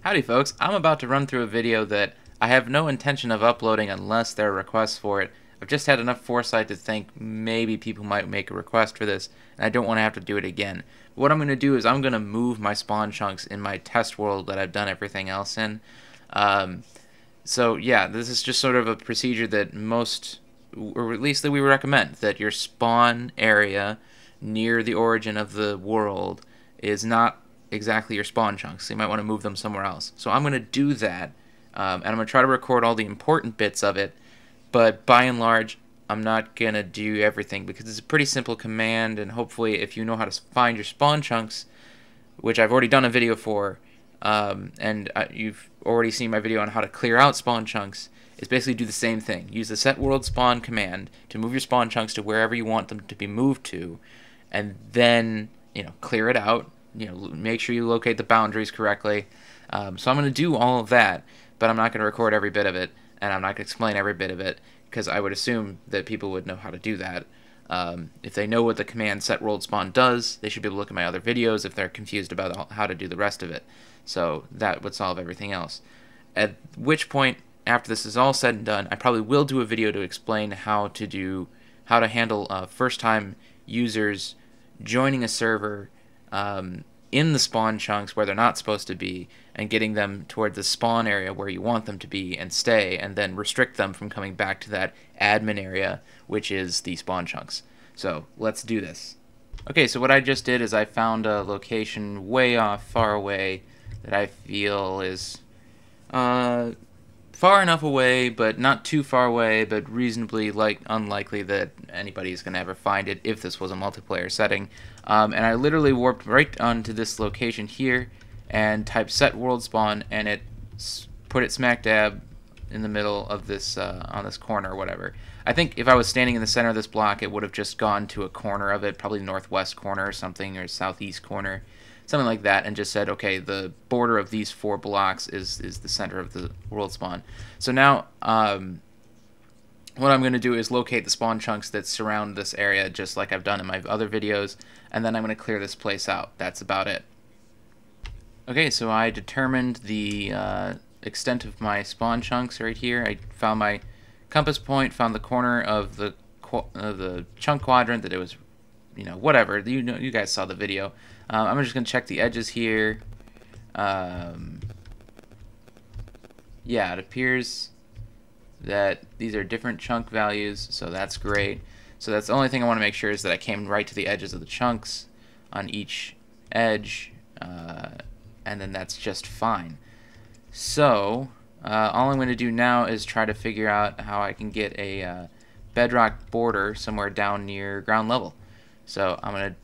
Howdy folks, I'm about to run through a video that I have no intention of uploading unless there are requests for it. I've just had enough foresight to think maybe people might make a request for this, and I don't want to have to do it again. But what I'm going to do is I'm going to move my spawn chunks in my test world that I've done everything else in. So yeah, this is just sort of a procedure that most, or at least that we recommend, that your spawn area near the origin of the world is not exactly your spawn chunks, so you might want to move them somewhere else. So I'm going to do that, and I'm going to try to record all the important bits of it, but by and large, I'm not going to do everything because it's a pretty simple command, and hopefully if you know how to find your spawn chunks, which I've already done a video for, and you've already seen my video on how to clear out spawn chunks, is basically do the same thing. Use the set world spawn command to move your spawn chunks to wherever you want them to be moved to, and then, clear it out. Make sure you locate the boundaries correctly. So I'm going to do all of that, but I'm not going to record every bit of it, and I'm not going to explain every bit of it, because I would assume that people would know how to do that. If they know what the command set world spawn does, they should be able to look at my other videos if they're confused about how to do the rest of it. So that would solve everything else. At which point, after this is all said and done, I probably will do a video to explain how to handle first-time users joining a server in the spawn chunks where they're not supposed to be, and getting them toward the spawn area where you want them to be and stay, and then restrict them from coming back to that admin area, which is the spawn chunks. So let's do this. Okay, so what I just did is I found a location way off, far away, that I feel is far enough away, but not too far away, but reasonably unlikely that anybody's going to ever find it if this was a multiplayer setting. And I literally warped right onto this location here and typed set world spawn, and it put it smack dab in the middle of this, on this corner or whatever. I think if I was standing in the center of this block, it would have just gone to a corner of it, probably northwest corner or something, or southeast corner, something like that, and just said, okay, the border of these 4 blocks is the center of the world spawn. So now, what I'm going to do is locate the spawn chunks that surround this area, just like I've done in my other videos, and then I'm going to clear this place out. That's about it. Okay, so I determined the extent of my spawn chunks right here. I found my compass point, found the corner of the chunk quadrant that it was, whatever. You guys saw the video. I'm just going to check the edges here. Yeah, it appears that these are different chunk values, so that's great. So that's the only thing I want to make sure is that I came right to the edges of the chunks on each edge, and then that's just fine. So all I'm going to do now is try to figure out how I can get a bedrock border somewhere down near ground level. So I'm going to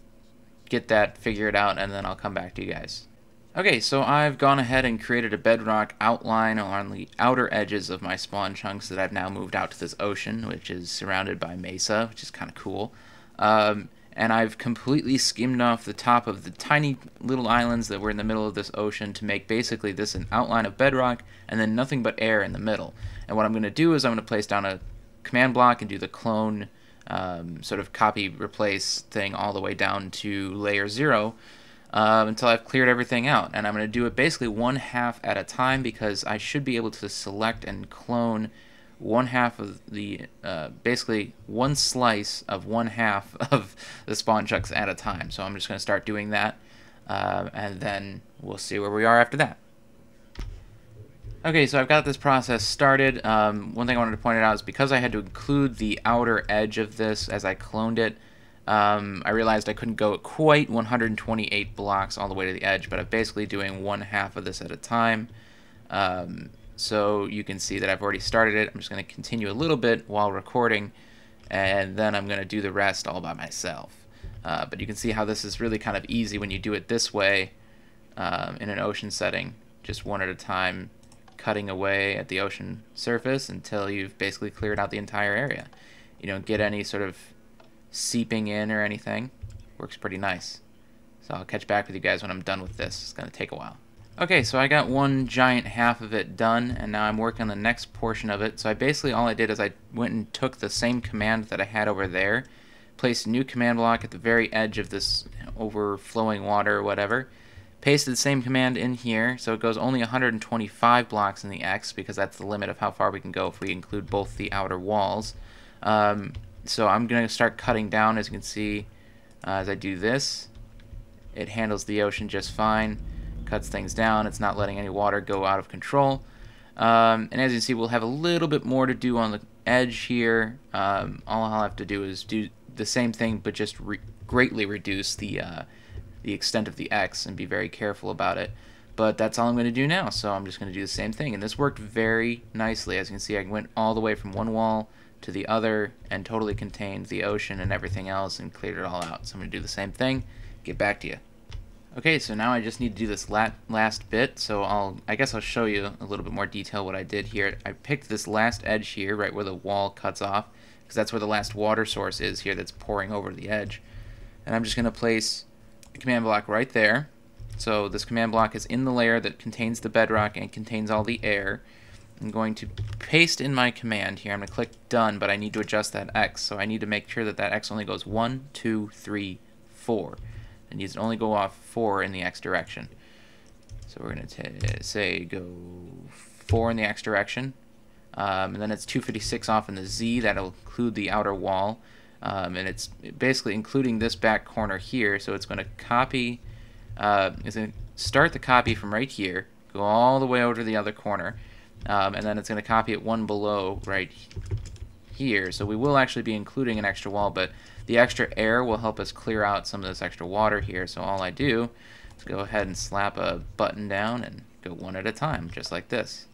get that figured out, and then I'll come back to you guys. Okay, so I've gone ahead and created a bedrock outline on the outer edges of my spawn chunks that I've now moved out to this ocean, which is surrounded by mesa, which is kind of cool. And I've completely skimmed off the top of the tiny little islands that were in the middle of this ocean to make basically this an outline of bedrock, and then nothing but air in the middle. And what I'm going to do is I'm going to place down a command block and do the clone sort of copy replace thing all the way down to layer 0 until I've cleared everything out. And I'm going to do it basically 1/2 at a time, because I should be able to select and clone 1/2 of the basically one slice of 1/2 of the spawn chunks at a time. So I'm just going to start doing that, and then we'll see where we are after that. Okay, so I've got this process started. One thing I wanted to point out is because I had to include the outer edge of this as I cloned it, I realized I couldn't go quite 128 blocks all the way to the edge, but I'm basically doing 1/2 of this at a time. So you can see that I've already started it. I'm just going to continue a little bit while recording, and then I'm going to do the rest all by myself. But you can see how this is really kind of easy when you do it this way in an ocean setting, just one at a time, cutting away at the ocean surface until you've basically cleared out the entire area. You don't get any sort of seeping in or anything. Works pretty nice. So I'll catch back with you guys when I'm done with this. It's going to take a while. Okay, so I got one giant half of it done, and now I'm working on the next portion of it. So all I did is I went and took the same command that I had over there, placed a new command block at the very edge of this overflowing water or whatever, Pasted the same command in here, so it goes only 125 blocks in the X, because that's the limit of how far we can go if we include both the outer walls. So I'm going to start cutting down. As you can see, as I do this, it handles the ocean just fine, cuts things down. It's not letting any water go out of control. And as you can see, we'll have a little bit more to do on the edge here. All I'll have to do is do the same thing, but just greatly reduce the extent of the X and be very careful about it. But that's all I'm going to do now, so I'm just going to do the same thing. And this worked very nicely. As you can see, I went all the way from one wall to the other and totally contained the ocean and everything else and cleared it all out. So I'm going to do the same thing, get back to you. Okay, so now I just need to do this last bit, so I guess I'll show you a little bit more detail what I did here. I picked this last edge here, right where the wall cuts off, because that's where the last water source is here that's pouring over the edge. And I'm just going to place a command block right there. So this command block is in the layer that contains the bedrock and contains all the air. I'm going to paste in my command here. I'm going to click done, but I need to adjust that X. So I need to make sure that that X only goes 1, 2, 3, 4. It needs to only go off 4 in the X direction. So we're going to say go 4 in the X direction. And then it's 256 off in the Z. That'll include the outer wall. And it's basically including this back corner here. So it's going to copy, it's going to start the copy from right here, go all the way over to the other corner, and then it's going to copy it one below right here. So we will actually be including an extra wall, but the extra air will help us clear out some of this extra water here. So all I do is go ahead and slap a button down and go one at a time, just like this.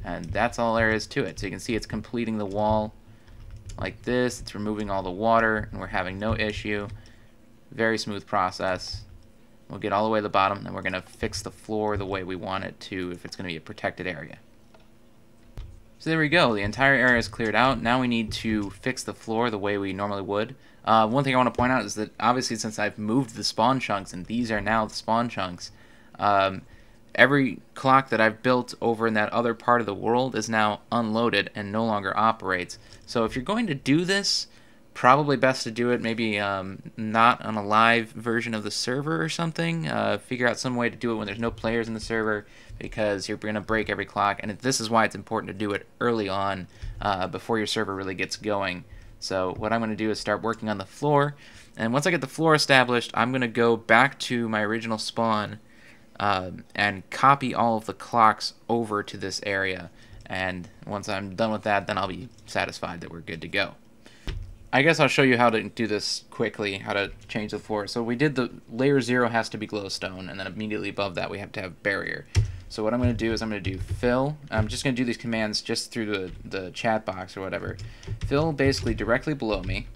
And that's all there is to it. So you can see it's completing the wall like this. It's removing all the water, and we're having no issue. Very smooth process. We'll get all the way to the bottom, and we're going to fix the floor the way we want it to if it's going to be a protected area. So there we go. The entire area is cleared out. Now we need to fix the floor the way we normally would. One thing I want to point out is that obviously since I've moved the spawn chunks, and these are now the spawn chunks, every clock that I've built over in that other part of the world is now unloaded and no longer operates. So if you're going to do this, probably best to do it maybe not on a live version of the server or something. Figure out some way to do it when there's no players in the server, because you're going to break every clock, and this is why it's important to do it early on before your server really gets going. So what I'm going to do is start working on the floor, and once I get the floor established, I'm going to go back to my original spawn and copy all of the clocks over to this area. And once I'm done with that, then I'll be satisfied that we're good to go. I guess I'll show you how to do this quickly, how to change the floor. So we did the layer 0 has to be glowstone, and then immediately above that we have to have barrier. So what I'm going to do is I'm going to do fill. I'm just going to do these commands just through the chat box or whatever. Fill basically directly below me.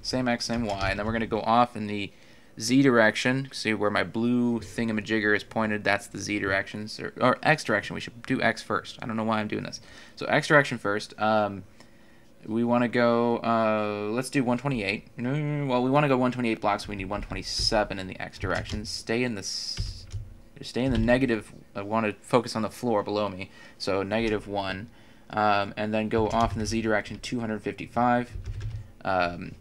Same X, same Y. And then we're going to go off in the Z direction. See where my blue thingamajigger is pointed? That's the Z direction. Or X direction. We should do X first. I don't know why I'm doing this. So X direction first. We want to go, let's do 128. Well, we want to go 128 blocks. We need 127 in the X direction. Stay in the negative. I want to focus on the floor below me. So -1. And then go off in the Z direction 255.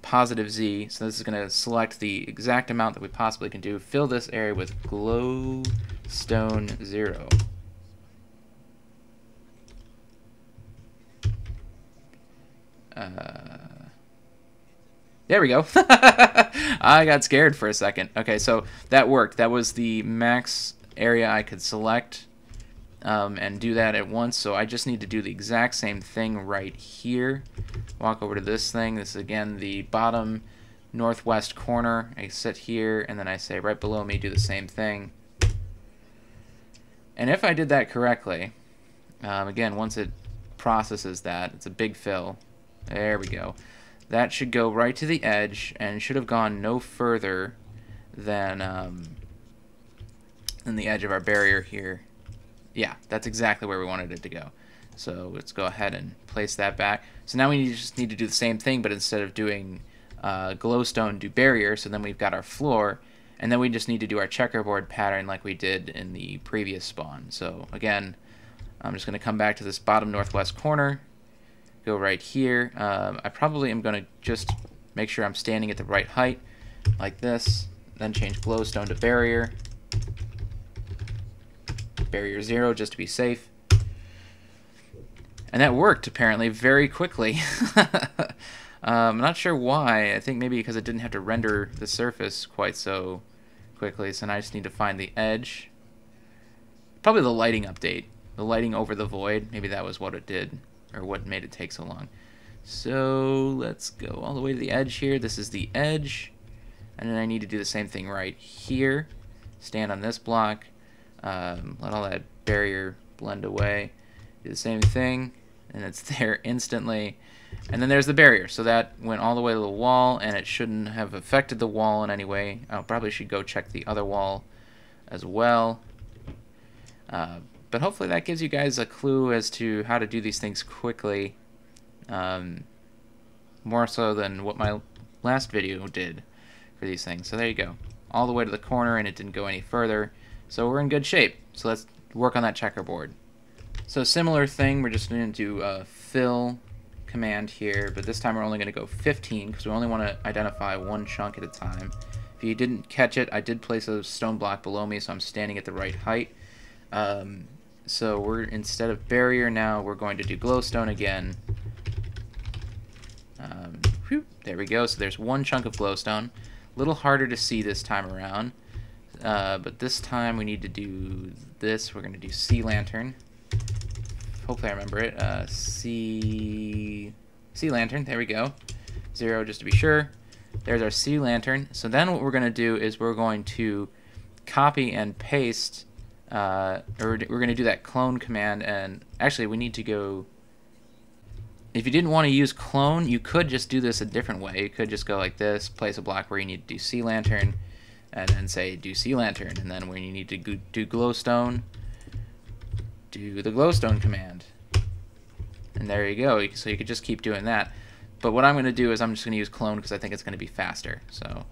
Positive Z. So this is going to select the exact amount that we possibly can do. Fill this area with glowstone 0. There we go. I got scared for a second. Okay, so that worked. That was the max area I could select and do that at once. So I just need to do the exact same thing right here. Walk over to this thing. This is again the bottom northwest corner. I sit here and then I say right below me, do the same thing. And if I did that correctly, again, once it processes that, it's a big fill. There we go. That should go right to the edge and should have gone no further than the edge of our barrier here. Yeah, that's exactly where we wanted it to go. So let's go ahead and place that back. So now we just need to do the same thing, but instead of doing glowstone, do barrier. So then we've got our floor, and then we just need to do our checkerboard pattern like we did in the previous spawn. So again, I'm just going to come back to this bottom northwest corner. Go right here. I probably am going to just make sure I'm standing at the right height, like this. then change glowstone to barrier. Barrier 0 just to be safe. And that worked apparently very quickly. I'm not sure why. I think maybe because it didn't have to render the surface quite so quickly. So now I just need to find the edge. Probably the lighting update. The lighting over the void. Maybe that was what it did, or what made it take so long. So let's go all the way to the edge here. This is the edge. And then I need to do the same thing right here. Stand on this block. Let all that barrier blend away. Do the same thing. And it's there instantly. And then there's the barrier. So that went all the way to the wall, and it shouldn't have affected the wall in any way. I probably should go check the other wall as well. But hopefully that gives you guys a clue as to how to do these things quickly. More so than what my last video did for these things. So there you go. All the way to the corner, and it didn't go any further. So we're in good shape. So let's work on that checkerboard. So similar thing, we're just going to do a fill command here, but this time we're only going to go 15 because we only want to identify one chunk at a time. If you didn't catch it, I did place a stone block below me, so I'm standing at the right height. So we're, instead of barrier now, we're going to do glowstone again. There we go. So there's one chunk of glowstone. A little harder to see this time around, but this time we need to do this. We're going to do sea lantern. Hopefully I remember it. Sea lantern. There we go. 0 just to be sure. There's our sea lantern. So then what we're going to do is we're going to copy and paste, or we're going to do that clone command. And actually we need to go, if you didn't want to use clone, you could just do this a different way. You could just go like this, place a block where you need to do sea lantern, and then say do sea lantern. And then when you need to do glowstone, do the glowstone command. And there you go. So you could just keep doing that. But what I'm going to do is I'm just going to use clone because I think it's going to be faster. So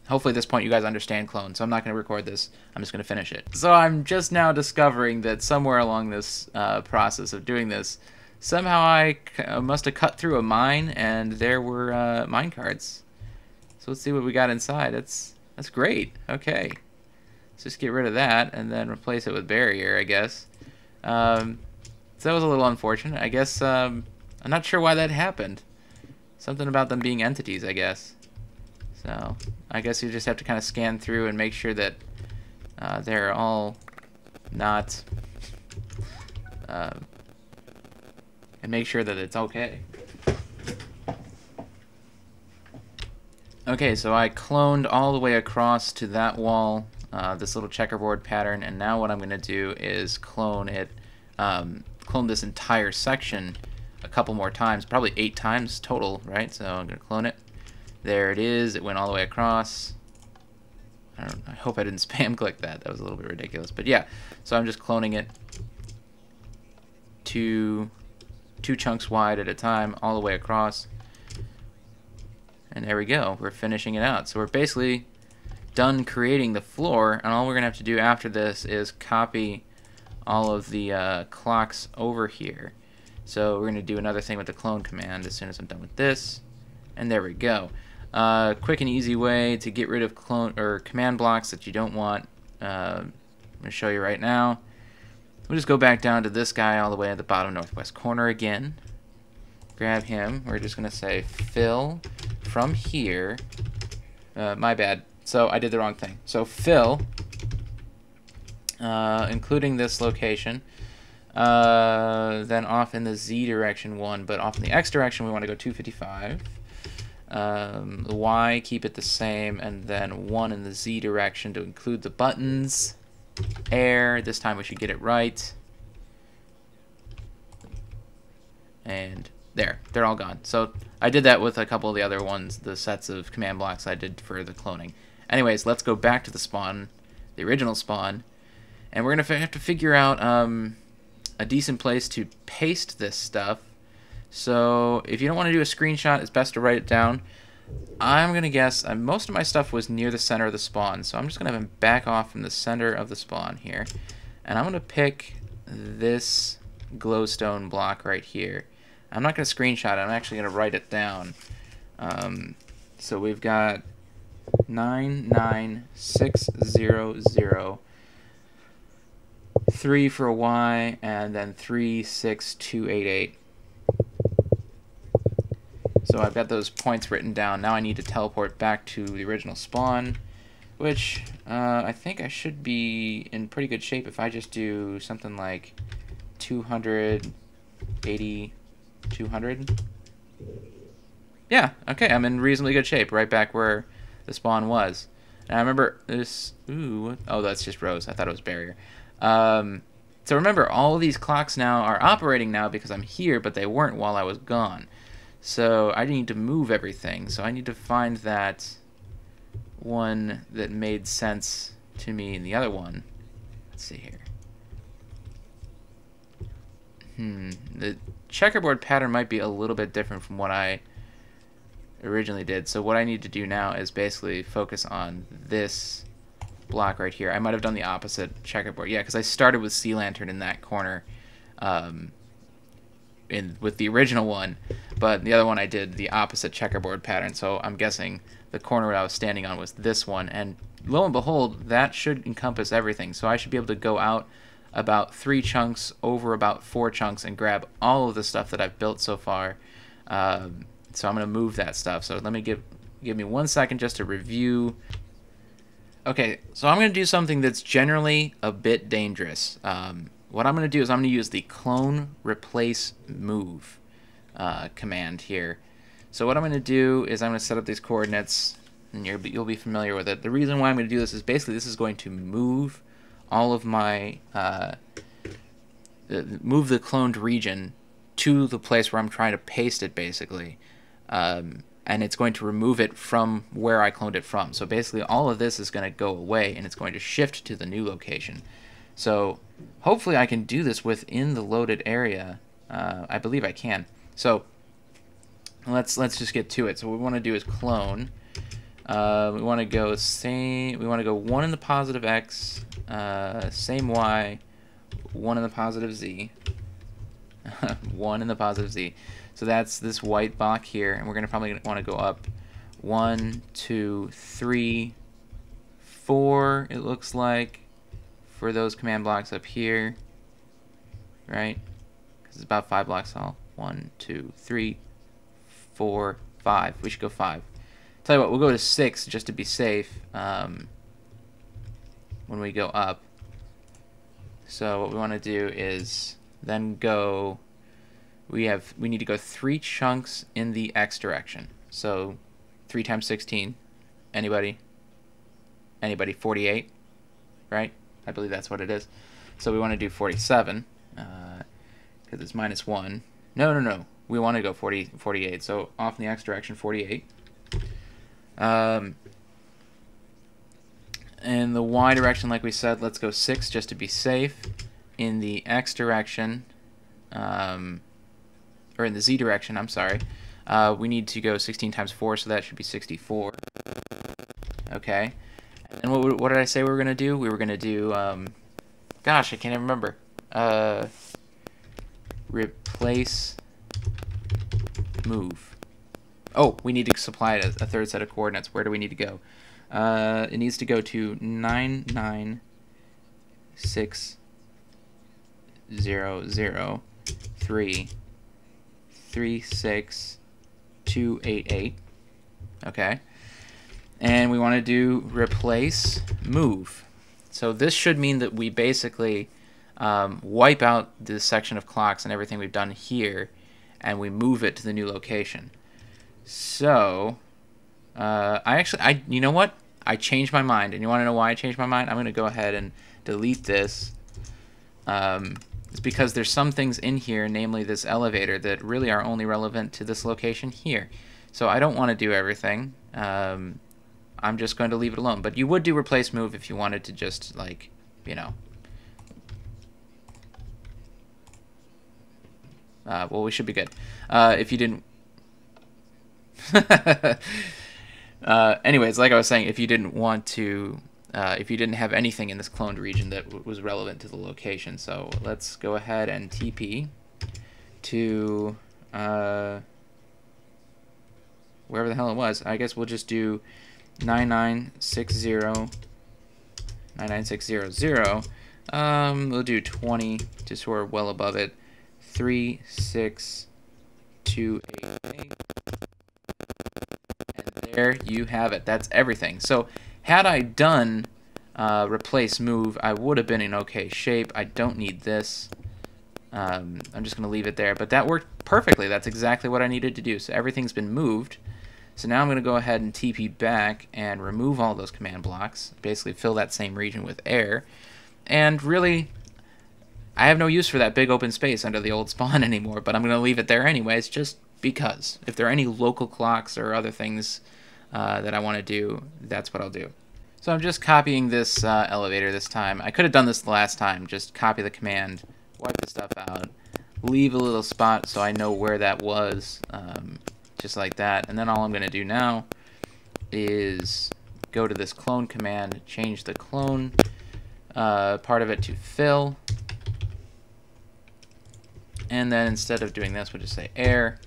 hopefully at this point you guys understand clone. So I'm not going to record this. I'm just going to finish it. So I'm just now discovering that somewhere along this process of doing this, somehow I must have cut through a mine, and there were mine cards. So let's see what we got inside. That's great. Okay. Let's just get rid of that and then replace it with barrier, I guess. So that was a little unfortunate. I guess I'm not sure why that happened. Something about them being entities, I guess. So I guess you just have to kind of scan through and make sure that they're all not... and make sure that it's okay. Okay, so I cloned all the way across to that wall, this little checkerboard pattern, and now what I'm going to do is clone it, clone this entire section a couple more times, probably 8 times total, right? So I'm going to clone it. There it is. It went all the way across. I hope I didn't spam click that. That was a little bit ridiculous. But yeah, so I'm just cloning it two chunks wide at a time, all the way across. And there we go. We're finishing it out. So we're basically done creating the floor, and all we're going to have to do after this is copy all of the clocks over here. So we're going to do another thing with the clone command as soon as I'm done with this. And there we go. Quick and easy way to get rid of clone or command blocks that you don't want. I'm going to show you right now. We'll just go back down to this guy all the way at the bottom northwest corner again. Grab him. We're just going to say fill from here. My bad. So I did the wrong thing. So fill, including this location. Then off in the Z direction 1, but off in the X direction we want to go 255. The Y, keep it the same, and then 1 in the Z direction to include the buttons. Air, this time we should get it right. And there, they're all gone. So I did that with a couple of the other ones, the sets of command blocks I did for the cloning. Anyways, let's go back to the spawn, the original spawn, and we're going to have to figure out a decent place to paste this stuff. So if you don't want to do a screenshot, it's best to write it down. I'm going to guess most of my stuff was near the center of the spawn, so I'm just going to have him back off from the center of the spawn here. And I'm going to pick this glowstone block right here. I'm not going to screenshot it, I'm actually going to write it down. So we've got 99600, 3 for a Y, and then 36288. So I've got those points written down. Now I need to teleport back to the original spawn, which I think I should be in pretty good shape if I just do something like 280, 200. Yeah, okay, I'm in reasonably good shape, right back where the spawn was. And I remember this, ooh, oh, that's just rows. I thought it was barrier. So remember, all of these clocks now are operating now because I'm here, but they weren't while I was gone. So I need to move everything. So I need to find that one that made sense to me in the other one. Let's see here. The checkerboard pattern might be a little bit different from what I originally did. So what I need to do now is basically focus on this block right here. I might have done the opposite checkerboard. Yeah, because I started with sea lantern in that corner with the original one, but the other one I did the opposite checkerboard pattern. So I'm guessing the corner I was standing on was this one, and lo and behold, that should encompass everything. So I should be able to go out about 3 chunks over about 4 chunks and grab all of the stuff that I've built so far. So I'm going to move that stuff. So let me give me 1 second just to review. Okay, so I'm going to do something that's generally a bit dangerous. What I'm going to do is I'm going to use the clone replace move command here. So what I'm going to do is I'm going to set up these coordinates, and you'll be familiar with it. The reason why I'm going to do this is basically this is going to move all of my move the cloned region to the place where I'm trying to paste it, basically. And it's going to remove it from where I cloned it from. So basically all of this is going to go away, and it's going to shift to the new location. So hopefully I can do this within the loaded area. I believe I can. So let's just get to it. So what we want to do is clone. We want to go same. We want to go 1 in the positive X, same Y, 1 in the positive Z, 1 in the positive Z. So that's this white block here, and we're gonna probably want to go up 1, 2, 3, 4. It looks like for those command blocks up here, right? Because it's about 5 blocks tall. 1, 2, 3, 4, 5. We should go 5. Tell you what, we'll go to 6 just to be safe when we go up. So what we want to do is then go. We need to go 3 chunks in the X direction. So 3 times 16. Anybody? 48, right? I believe that's what it is. So we want to do 47 because it's -1. No. We want to go 48. So off in the X direction, 48. In the Y direction, like we said, let's go 6 just to be safe. In the X direction, or in the Z direction, I'm sorry, we need to go 16 times 4, so that should be 64. Okay. And what did I say we were going to do? We were going to do, gosh, I can't even remember. Replace move. Oh, we need to supply a 3rd set of coordinates. Where do we need to go? It needs to go to 99600336288. Okay. And we want to do replace move. So this should mean that we basically wipe out this section of clocks and everything we've done here, and we move it to the new location. So you know what? I changed my mind, and you want to know why I changed my mind? I'm going to go ahead and delete this. It's because there's some things in here, namely this elevator, that really are only relevant to this location here. So I don't want to do everything. I'm just going to leave it alone. But you would do replace move if you wanted to just, like, you know. Well, we should be good. If you didn't... anyways, like I was saying, if you didn't want to... if you didn't have anything in this cloned region that was relevant to the location. So let's go ahead and TP to wherever the hell it was. I guess we'll just do 99600. We'll do 20 just so we're well above it. 36288. And there you have it. That's everything. So had I done replace move, I would have been in okay shape. I don't need this. I'm just going to leave it there. But that worked perfectly. That's exactly what I needed to do. So everything's been moved. So now I'm going to go ahead and TP back and remove all those command blocks. Basically fill that same region with air. And really, I have no use for that big open space under the old spawn anymore. But I'm going to leave it there anyways, just because. If there are any local clocks or other things that I want to do, that's what I'll do. So I'm just copying this elevator this time. I could have done this the last time. Just copy the command, wipe the stuff out, leave a little spot so I know where that was, just like that. And then all I'm going to do now is go to this clone command, change the clone part of it to fill. And then instead of doing this, we'll just say air,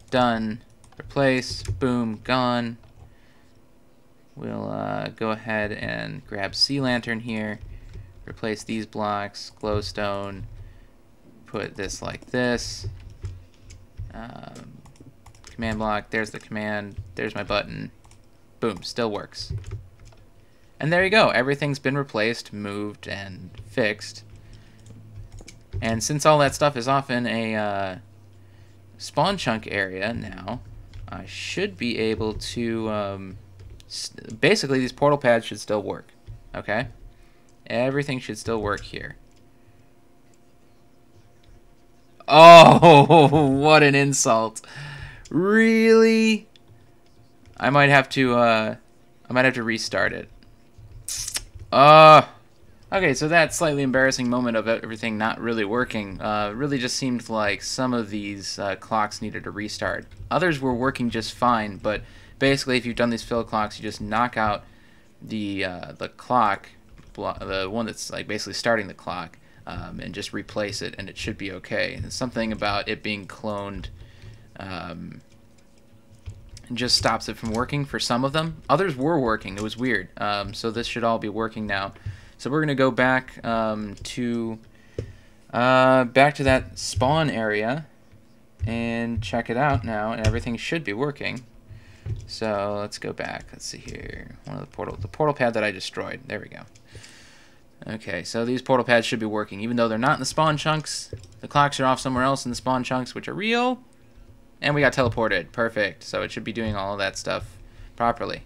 done, replace, boom, gone. We'll go ahead and grab sea lantern here, replace these blocks, glowstone, put this like this, command block, there's the command, there's my button, boom, still works. And there you go, everything's been replaced, moved, and fixed. And since all that stuff is off in a spawn chunk area now, I should be able to, basically these portal pads should still work, okay? Everything should still work here. Oh, what an insult. Really? I might have to restart it. Okay, so that slightly embarrassing moment of everything not really working really just seemed like some of these clocks needed a restart. Others were working just fine, but basically if you've done these fill clocks, you just knock out the clock, the one that's like basically starting the clock, and just replace it, and it should be okay. And something about it being cloned just stops it from working for some of them. Others were working. It was weird. So this should all be working now. So we're gonna go back to that spawn area and check it out now, and everything should be working. So let's go back. Let's see here. The portal pad that I destroyed. There we go. Okay, so these portal pads should be working, even though they're not in the spawn chunks. The clocks are off somewhere else in the spawn chunks, which are real. And we got teleported. Perfect. So it should be doing all of that stuff properly.